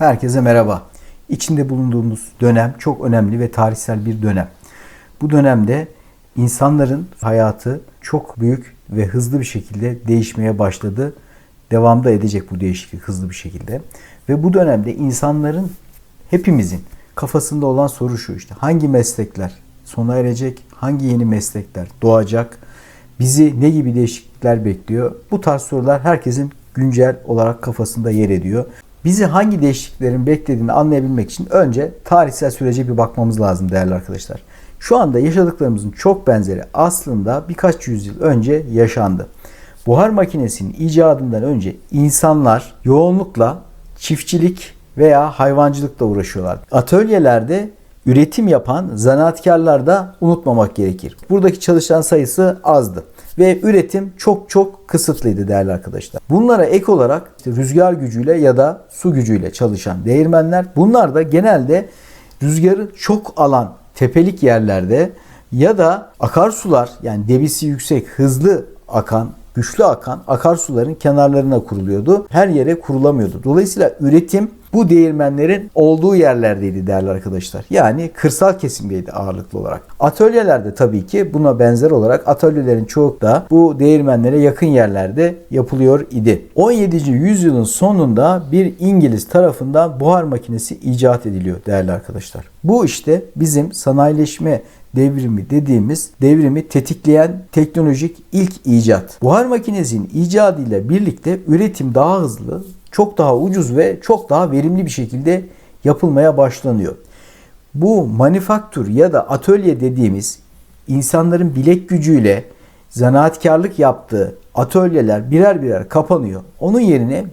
Herkese merhaba. İçinde bulunduğumuz dönem çok önemli ve tarihsel bir dönem. Bu dönemde insanların hayatı çok büyük ve hızlı bir şekilde değişmeye başladı. Devam da edecek bu değişiklik hızlı bir şekilde. Ve bu dönemde insanların, hepimizin kafasında olan soru şu: işte hangi meslekler sona erecek, hangi yeni meslekler doğacak, bizi ne gibi değişiklikler bekliyor? Bu tarz sorular herkesin güncel olarak kafasında yer ediyor. Bizi hangi değişikliklerin beklediğini anlayabilmek için önce tarihsel sürece bir bakmamız lazım değerli arkadaşlar. Şu anda yaşadıklarımızın çok benzeri aslında birkaç yüzyıl önce yaşandı. Buhar makinesinin icadından önce insanlar yoğunlukla çiftçilik veya hayvancılıkla uğraşıyorlar. Atölyelerde üretim yapan zanaatkarlar da unutmamak gerekir. Buradaki çalışan sayısı azdı ve üretim çok kısıtlıydı değerli arkadaşlar. Bunlara ek olarak rüzgar gücüyle ya da su gücüyle çalışan değirmenler, bunlar da genelde rüzgarı çok alan tepelik yerlerde ya da akarsular, yani debisi yüksek, hızlı akan, güçlü akan akarsuların kenarlarına kuruluyordu. Her yere kurulamıyordu. Dolayısıyla üretim bu değirmenlerin olduğu yerlerdeydi değerli arkadaşlar. Yani kırsal kesimdeydi ağırlıklı olarak. Atölyelerde tabii ki buna benzer olarak atölyelerin çoğu da bu değirmenlere yakın yerlerde yapılıyor idi. 17. yüzyılın sonunda bir İngiliz tarafından buhar makinesi icat ediliyor değerli arkadaşlar. Bu işte bizim sanayileşme devrimi dediğimiz devrimi tetikleyen teknolojik ilk icat. Buhar makinesinin icadıyla birlikte üretim daha hızlı, çok daha ucuz ve çok daha verimli bir şekilde yapılmaya başlanıyor. Bu manifaktür ya da atölye dediğimiz insanların bilek gücüyle zanaatkarlık yaptığı atölyeler birer birer kapanıyor. Onun yerine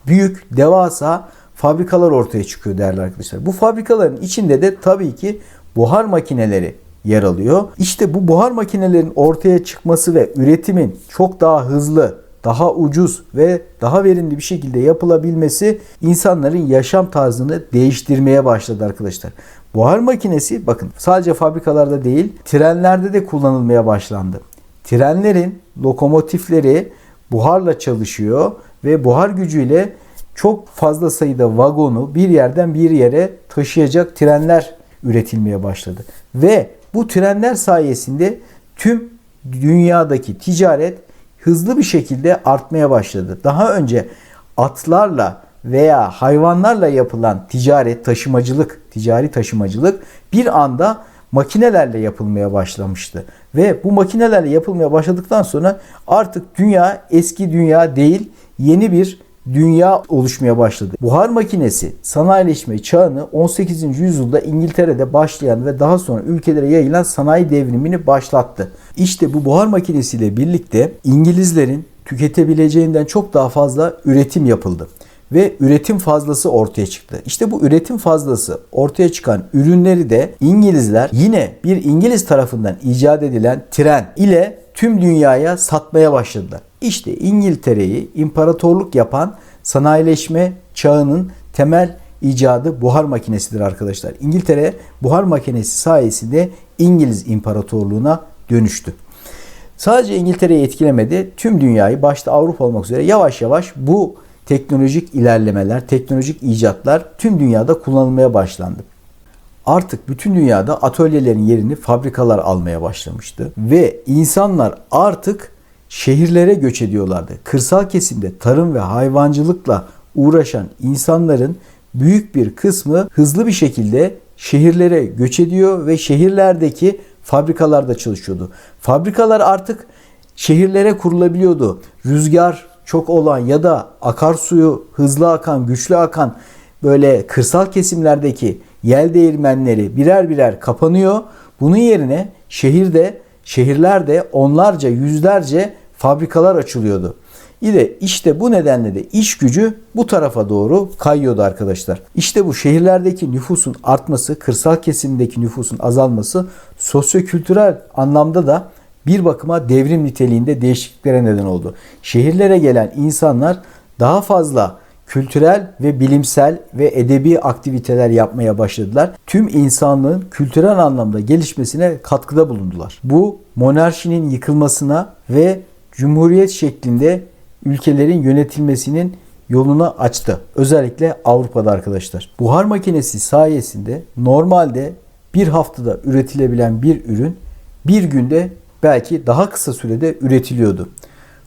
büyük, devasa fabrikalar ortaya çıkıyor değerli arkadaşlar. Bu fabrikaların içinde de tabii ki buhar makineleri yer alıyor. İşte bu buhar makinelerin ortaya çıkması ve üretimin çok daha hızlı, daha ucuz ve daha verimli bir şekilde yapılabilmesi insanların yaşam tarzını değiştirmeye başladı arkadaşlar. Buhar makinesi bakın sadece fabrikalarda değil, trenlerde de kullanılmaya başlandı. Trenlerin lokomotifleri buharla çalışıyor ve buhar gücüyle çok fazla sayıda vagonu bir yerden bir yere taşıyacak trenler üretilmeye başladı. Ve bu trenler sayesinde tüm dünyadaki ticaret hızlı bir şekilde artmaya başladı. Daha önce atlarla veya hayvanlarla yapılan ticaret, taşımacılık, ticari taşımacılık bir anda makinelerle yapılmaya başlamıştı. Ve bu makinelerle yapılmaya başladıktan sonra artık dünya eski dünya değil, yeni bir dünya oluşmaya başladı. Buhar makinesi sanayileşme çağını 18. yüzyılda İngiltere'de başlayan ve daha sonra ülkelere yayılan sanayi devrimini başlattı. İşte bu buhar makinesiyle birlikte İngilizlerin tüketebileceğinden çok daha fazla üretim yapıldı. Ve üretim fazlası ortaya çıktı. İşte bu üretim fazlası ortaya çıkan ürünleri de İngilizler yine bir İngiliz tarafından icat edilen tren ile tüm dünyaya satmaya başladılar. İşte İngiltere'yi imparatorluk yapan sanayileşme çağının temel icadı buhar makinesidir arkadaşlar. İngiltere buhar makinesi sayesinde İngiliz İmparatorluğu'na dönüştü. Sadece İngiltere'yi etkilemedi, tüm dünyayı başta Avrupa olmak üzere yavaş yavaş bu teknolojik ilerlemeler, teknolojik icatlar tüm dünyada kullanılmaya başlandı. Artık bütün dünyada atölyelerin yerini fabrikalar almaya başlamıştı ve insanlar artık şehirlere göç ediyorlardı. Kırsal kesimde tarım ve hayvancılıkla uğraşan insanların büyük bir kısmı hızlı bir şekilde şehirlere göç ediyor ve şehirlerdeki fabrikalarda çalışıyordu. Fabrikalar artık şehirlere kurulabiliyordu. Rüzgar çok olan ya da akarsuyu hızlı akan, güçlü akan böyle kırsal kesimlerdeki yel değirmenleri birer birer kapanıyor. Bunun yerine şehirlerde onlarca, yüzlerce fabrikalar açılıyordu. İşte bu nedenle de iş gücü bu tarafa doğru kayıyordu arkadaşlar. İşte bu şehirlerdeki nüfusun artması, kırsal kesimdeki nüfusun azalması sosyokültürel anlamda da bir bakıma devrim niteliğinde değişikliklere neden oldu. Şehirlere gelen insanlar daha fazla kültürel ve bilimsel ve edebi aktiviteler yapmaya başladılar. Tüm insanlığın kültürel anlamda gelişmesine katkıda bulundular. Bu monarşinin yıkılmasına ve cumhuriyet şeklinde ülkelerin yönetilmesinin yolunu açtı. Özellikle Avrupa'da arkadaşlar. Buhar makinesi sayesinde normalde bir haftada üretilebilen bir ürün bir günde belki daha kısa sürede üretiliyordu.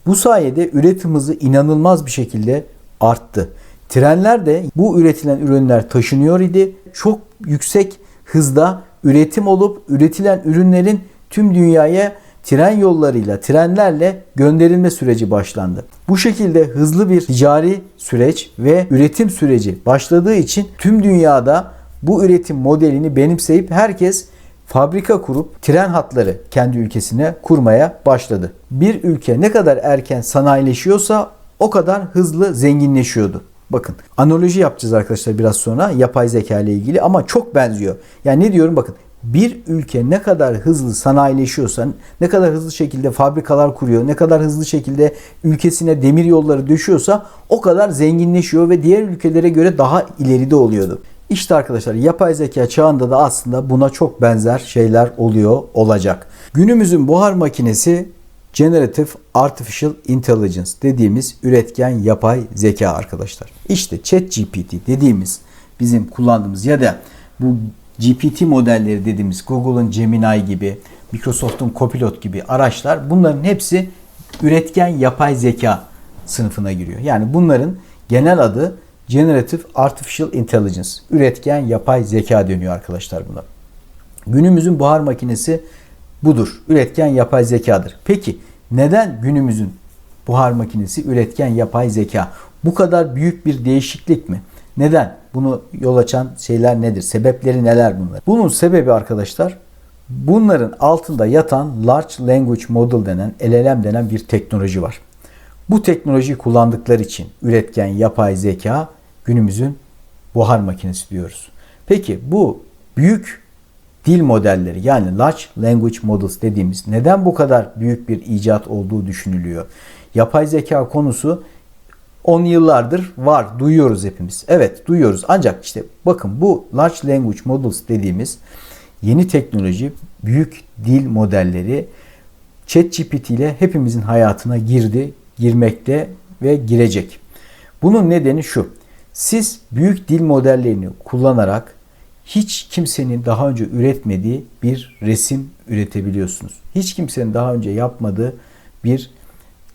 Bu sayede üretim hızı inanılmaz bir şekilde arttı. Trenler de bu üretilen ürünler taşınıyor idi. Çok yüksek hızda üretim olup üretilen ürünlerin tüm dünyaya tren yollarıyla, trenlerle gönderilme süreci başlandı. Bu şekilde hızlı bir ticari süreç ve üretim süreci başladığı için tüm dünyada bu üretim modelini benimseyip herkes fabrika kurup tren hatları kendi ülkesine kurmaya başladı. Bir ülke ne kadar erken sanayileşiyorsa o kadar hızlı zenginleşiyordu. Bakın analoji yapacağız arkadaşlar biraz sonra yapay zeka ile ilgili ama çok benziyor. Yani ne diyorum bakın, bir ülke ne kadar hızlı sanayileşiyorsa, ne kadar hızlı şekilde fabrikalar kuruyor, ne kadar hızlı şekilde ülkesine demir yolları döşüyorsa o kadar zenginleşiyor ve diğer ülkelere göre daha ileride oluyordu. İşte arkadaşlar yapay zeka çağında da aslında buna çok benzer şeyler olacak. Günümüzün buhar makinesi Generative Artificial Intelligence dediğimiz üretken yapay zeka arkadaşlar. İşte ChatGPT dediğimiz bizim kullandığımız ya da bu GPT modelleri dediğimiz Google'ın Gemini gibi, Microsoft'un Copilot gibi araçlar, bunların hepsi üretken yapay zeka sınıfına giriyor. Yani bunların genel adı Generative Artificial Intelligence. Üretken yapay zeka deniyor arkadaşlar buna. Günümüzün buhar makinesi budur. Üretken yapay zekadır. Peki neden günümüzün buhar makinesi üretken yapay zeka? Bu kadar büyük bir değişiklik mi? Neden? Bunu yol açan şeyler nedir? Sebepleri neler bunlar? Bunun sebebi arkadaşlar, bunların altında yatan Large Language Model denen, LLM denen bir teknoloji var. Bu teknolojiyi kullandıkları için üretken yapay zeka günümüzün buhar makinesi diyoruz. Peki bu büyük dil modelleri, yani Large Language Models dediğimiz, neden bu kadar büyük bir icat olduğu düşünülüyor? Yapay zeka konusu 10 yıllardır var. Duyuyoruz hepimiz. Evet, duyuyoruz. Ancak işte bakın, bu Large Language Models dediğimiz yeni teknoloji, büyük dil modelleri ChatGPT ile hepimizin hayatına girdi, girmekte ve girecek. Bunun nedeni şu: siz büyük dil modellerini kullanarak hiç kimsenin daha önce üretmediği bir resim üretebiliyorsunuz. Hiç kimsenin daha önce yapmadığı bir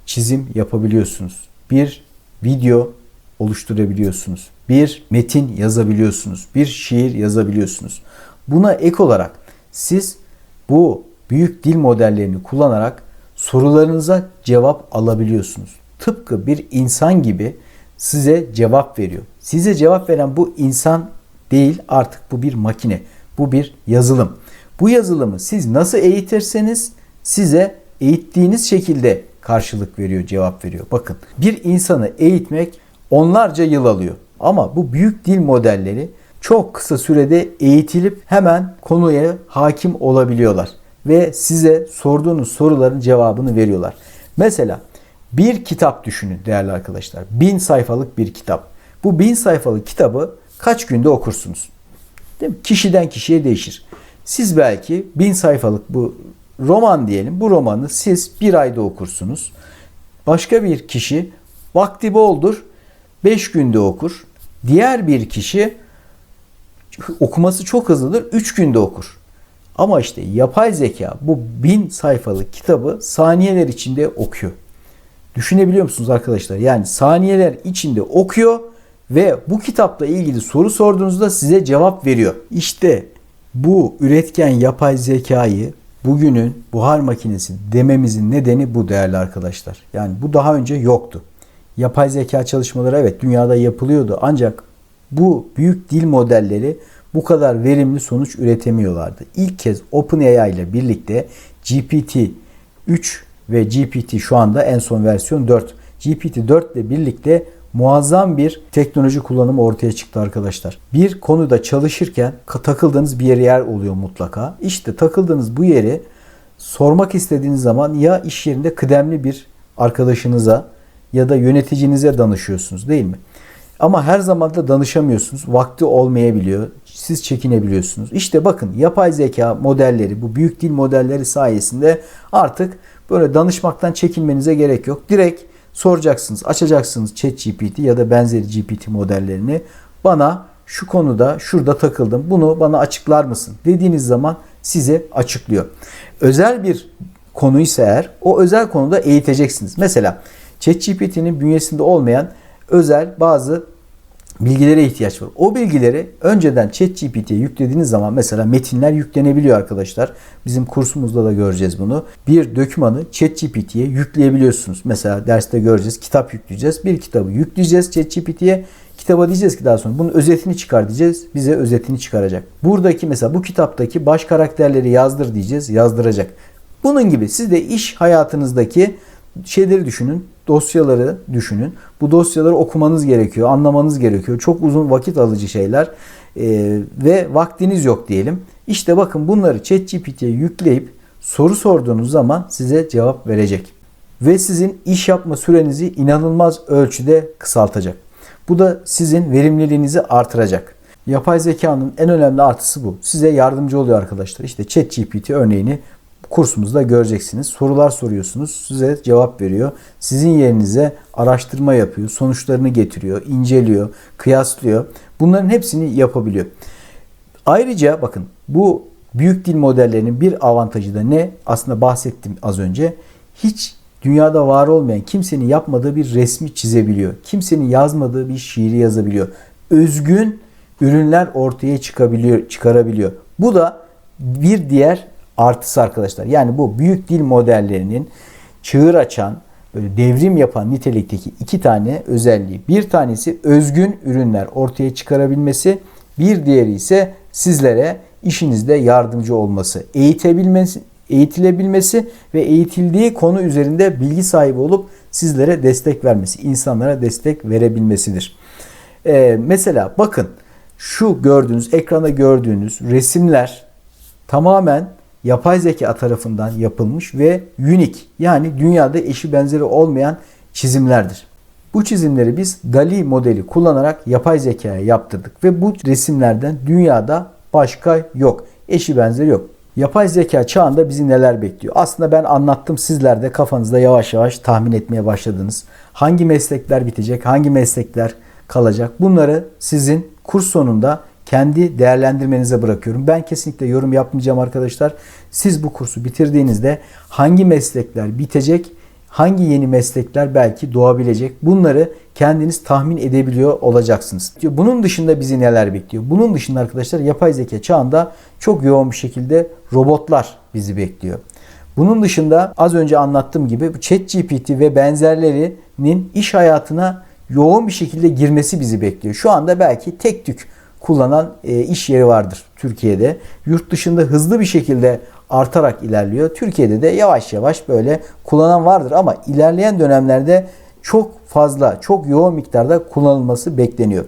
çizim yapabiliyorsunuz. Bir video oluşturabiliyorsunuz. Bir metin yazabiliyorsunuz. Bir şiir yazabiliyorsunuz. Buna ek olarak siz bu büyük dil modellerini kullanarak sorularınıza cevap alabiliyorsunuz. Tıpkı bir insan gibi size cevap veriyor. Size cevap veren bu insan değil, artık bu bir makine. Bu bir yazılım. Bu yazılımı siz nasıl eğitirseniz size eğittiğiniz şekilde karşılık veriyor, cevap veriyor. Bakın, bir insanı eğitmek onlarca yıl alıyor. Ama bu büyük dil modelleri çok kısa sürede eğitilip hemen konuya hakim olabiliyorlar. Ve size sorduğunuz soruların cevabını veriyorlar. Mesela bir kitap düşünün değerli arkadaşlar. 1000 sayfalık bir kitap. Bu 1000 sayfalık kitabı kaç günde okursunuz? Değil mi? Kişiden kişiye değişir. Siz belki 1000 sayfalık bu roman diyelim. Bu romanı siz bir ayda okursunuz. Başka bir kişi vakti boldur, 5 günde okur. Diğer bir kişi okuması çok hızlıdır, 3 günde okur. Ama işte yapay zeka bu 1000 sayfalık kitabı saniyeler içinde okuyor. Düşünebiliyor musunuz arkadaşlar? Yani saniyeler içinde okuyor ve bu kitapla ilgili soru sorduğunuzda size cevap veriyor. İşte bu üretken yapay zekayı bugünün buhar makinesi dememizin nedeni bu değerli arkadaşlar. Yani bu daha önce yoktu. Yapay zeka çalışmaları evet dünyada yapılıyordu, ancak bu büyük dil modelleri bu kadar verimli sonuç üretemiyorlardı. İlk kez OpenAI ile birlikte GPT-3 ve GPT şu anda en son versiyon 4. GPT-4 ile birlikte muazzam bir teknoloji kullanımı ortaya çıktı arkadaşlar. Bir konuda çalışırken takıldığınız bir yer oluyor mutlaka. İşte takıldığınız bu yeri sormak istediğiniz zaman ya iş yerinde kıdemli bir arkadaşınıza ya da yöneticinize danışıyorsunuz, değil mi? Ama her zaman da danışamıyorsunuz. Vakti olmayabiliyor. Siz çekinebiliyorsunuz. İşte bakın, yapay zeka modelleri, bu büyük dil modelleri sayesinde artık böyle danışmaktan çekinmenize gerek yok. Direkt soracaksınız, açacaksınız ChatGPT ya da benzeri GPT modellerini. Bana şu konuda şurada takıldım, bunu bana açıklar mısın dediğiniz zaman size açıklıyor. Özel bir konuysa eğer o özel konuda eğiteceksiniz. Mesela ChatGPT'nin bünyesinde olmayan özel bazı bilgilere ihtiyaç var. O bilgileri önceden ChatGPT'ye yüklediğiniz zaman mesela metinler yüklenebiliyor arkadaşlar. Bizim kursumuzda da göreceğiz bunu. Bir dokümanı ChatGPT'ye yükleyebiliyorsunuz. Mesela derste göreceğiz. Kitap yükleyeceğiz. Bir kitabı yükleyeceğiz ChatGPT'ye. Kitaba diyeceğiz ki daha sonra bunun özetini çıkar diyeceğiz. Bize özetini çıkaracak. Buradaki mesela bu kitaptaki baş karakterleri yazdır diyeceğiz. Yazdıracak. Bunun gibi siz de iş hayatınızdaki şeyleri düşünün. Dosyaları düşünün. Bu dosyaları okumanız gerekiyor, anlamanız gerekiyor. Çok uzun vakit alıcı şeyler ve vaktiniz yok diyelim. İşte bakın bunları ChatGPT'ye yükleyip soru sorduğunuz zaman size cevap verecek. Ve sizin iş yapma sürenizi inanılmaz ölçüde kısaltacak. Bu da sizin verimliliğinizi artıracak. Yapay zekanın en önemli artısı bu. Size yardımcı oluyor arkadaşlar. İşte ChatGPT örneğini kursumuzda göreceksiniz. Sorular soruyorsunuz. Size cevap veriyor. Sizin yerinize araştırma yapıyor. Sonuçlarını getiriyor. İnceliyor. Kıyaslıyor. Bunların hepsini yapabiliyor. Ayrıca bakın bu büyük dil modellerinin bir avantajı da ne? Aslında bahsettim az önce. Hiç dünyada var olmayan kimsenin yapmadığı bir resmi çizebiliyor. Kimsenin yazmadığı bir şiiri yazabiliyor. Özgün ürünler ortaya çıkarabiliyor. Bu da bir diğer artısı arkadaşlar. Yani bu büyük dil modellerinin çığır açan, böyle devrim yapan nitelikteki iki tane özelliği. Bir tanesi özgün ürünler ortaya çıkarabilmesi, bir diğeri ise sizlere işinizde yardımcı olması, eğitilebilmesi ve eğitildiği konu üzerinde bilgi sahibi olup sizlere destek vermesi, insanlara destek verebilmesidir. Mesela bakın şu gördüğünüz, ekranda gördüğünüz resimler tamamen yapay zeka tarafından yapılmış ve unique, yani dünyada eşi benzeri olmayan çizimlerdir. Bu çizimleri biz DALL-E modeli kullanarak yapay zekaya yaptırdık ve bu resimlerden dünyada başka yok. Eşi benzeri yok. Yapay zeka çağında bizi neler bekliyor? Aslında ben anlattım, sizler de kafanızda yavaş yavaş tahmin etmeye başladınız. Hangi meslekler bitecek, hangi meslekler kalacak? Bunları sizin kurs sonunda kendi değerlendirmenize bırakıyorum. Ben kesinlikle yorum yapmayacağım arkadaşlar. Siz bu kursu bitirdiğinizde hangi meslekler bitecek, hangi yeni meslekler belki doğabilecek, bunları kendiniz tahmin edebiliyor olacaksınız. Bunun dışında bizi neler bekliyor? Bunun dışında arkadaşlar yapay zeka çağında çok yoğun bir şekilde robotlar bizi bekliyor. Bunun dışında az önce anlattığım gibi ChatGPT ve benzerlerinin iş hayatına yoğun bir şekilde girmesi bizi bekliyor. Şu anda belki tek tük kullanan iş yeri vardır Türkiye'de. Yurt dışında hızlı bir şekilde artarak ilerliyor. Türkiye'de de yavaş yavaş böyle kullanan vardır ama ilerleyen dönemlerde çok fazla, çok yoğun miktarda kullanılması bekleniyor.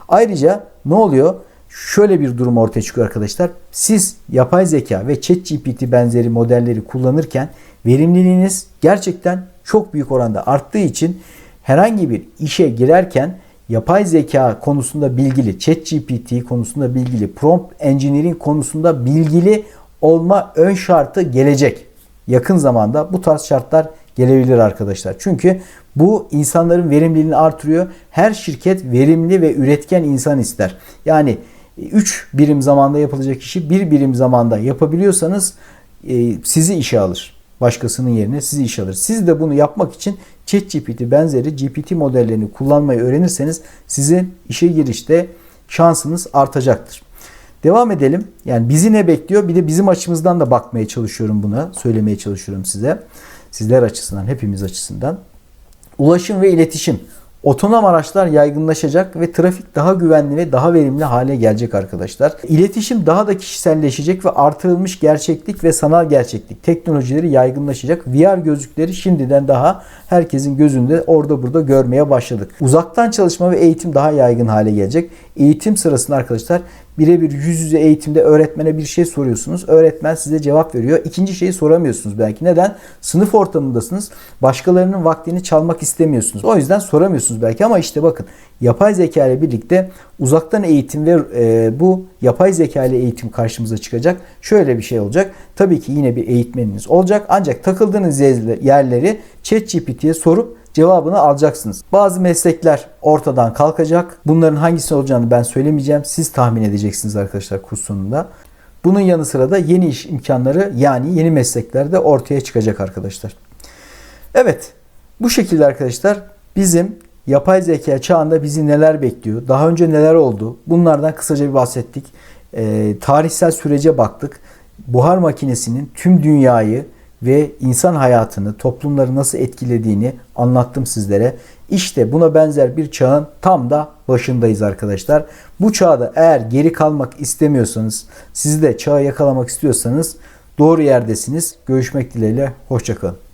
Ayrıca ne oluyor? Şöyle bir durum ortaya çıkıyor arkadaşlar. Siz yapay zeka ve ChatGPT benzeri modelleri kullanırken verimliliğiniz gerçekten çok büyük oranda arttığı için herhangi bir işe girerken yapay zeka konusunda bilgili, ChatGPT konusunda bilgili, prompt engineering konusunda bilgili olma ön şartı gelecek. Yakın zamanda bu tarz şartlar gelebilir arkadaşlar. Çünkü bu insanların verimliliğini artırıyor. Her şirket verimli ve üretken insan ister. Yani 3 birim zamanda yapılacak işi 1 birim zamanda yapabiliyorsanız sizi işe alır. Başkasının yerine sizi işe alır. Siz de bunu yapmak için ChatGPT benzeri GPT modellerini kullanmayı öğrenirseniz sizin işe girişte şansınız artacaktır. Devam edelim. Yani bizi ne bekliyor? Bir de bizim açımızdan da bakmaya çalışıyorum buna. Söylemeye çalışıyorum size. Sizler açısından, hepimiz açısından. Ulaşım ve iletişim. Otonom araçlar yaygınlaşacak ve trafik daha güvenli ve daha verimli hale gelecek arkadaşlar. İletişim daha da kişiselleşecek ve artırılmış gerçeklik ve sanal gerçeklik teknolojileri yaygınlaşacak. VR gözlükleri şimdiden daha herkesin gözünde orada burada görmeye başladık. Uzaktan çalışma ve eğitim daha yaygın hale gelecek. Eğitim sırasında arkadaşlar birebir yüz yüze eğitimde öğretmene bir şey soruyorsunuz. Öğretmen size cevap veriyor. İkinci şeyi soramıyorsunuz belki. Neden? Sınıf ortamındasınız. Başkalarının vaktini çalmak istemiyorsunuz. O yüzden soramıyorsunuz belki ama işte bakın yapay zeka ile birlikte uzaktan eğitim ve bu yapay zeka ile eğitim karşımıza çıkacak. Şöyle bir şey olacak. Tabii ki yine bir eğitmeniniz olacak. Ancak takıldığınız yerleri ChatGPT'ye sorup cevabını alacaksınız. Bazı meslekler ortadan kalkacak. Bunların hangisi olacağını ben söylemeyeceğim. Siz tahmin edeceksiniz arkadaşlar kurs sonunda. Bunun yanı sıra da yeni iş imkanları, yani yeni meslekler de ortaya çıkacak arkadaşlar. Evet, bu şekilde arkadaşlar bizim yapay zeka çağında bizi neler bekliyor, daha önce neler oldu, bunlardan kısaca bir bahsettik. Tarihsel sürece baktık. Buhar makinesinin tüm dünyayı ve insan hayatını, toplumları nasıl etkilediğini anlattım sizlere. İşte buna benzer bir çağın tam da başındayız arkadaşlar. Bu çağda eğer geri kalmak istemiyorsanız, sizi de çağı yakalamak istiyorsanız doğru yerdesiniz. Görüşmek dileğiyle, hoşça kalın.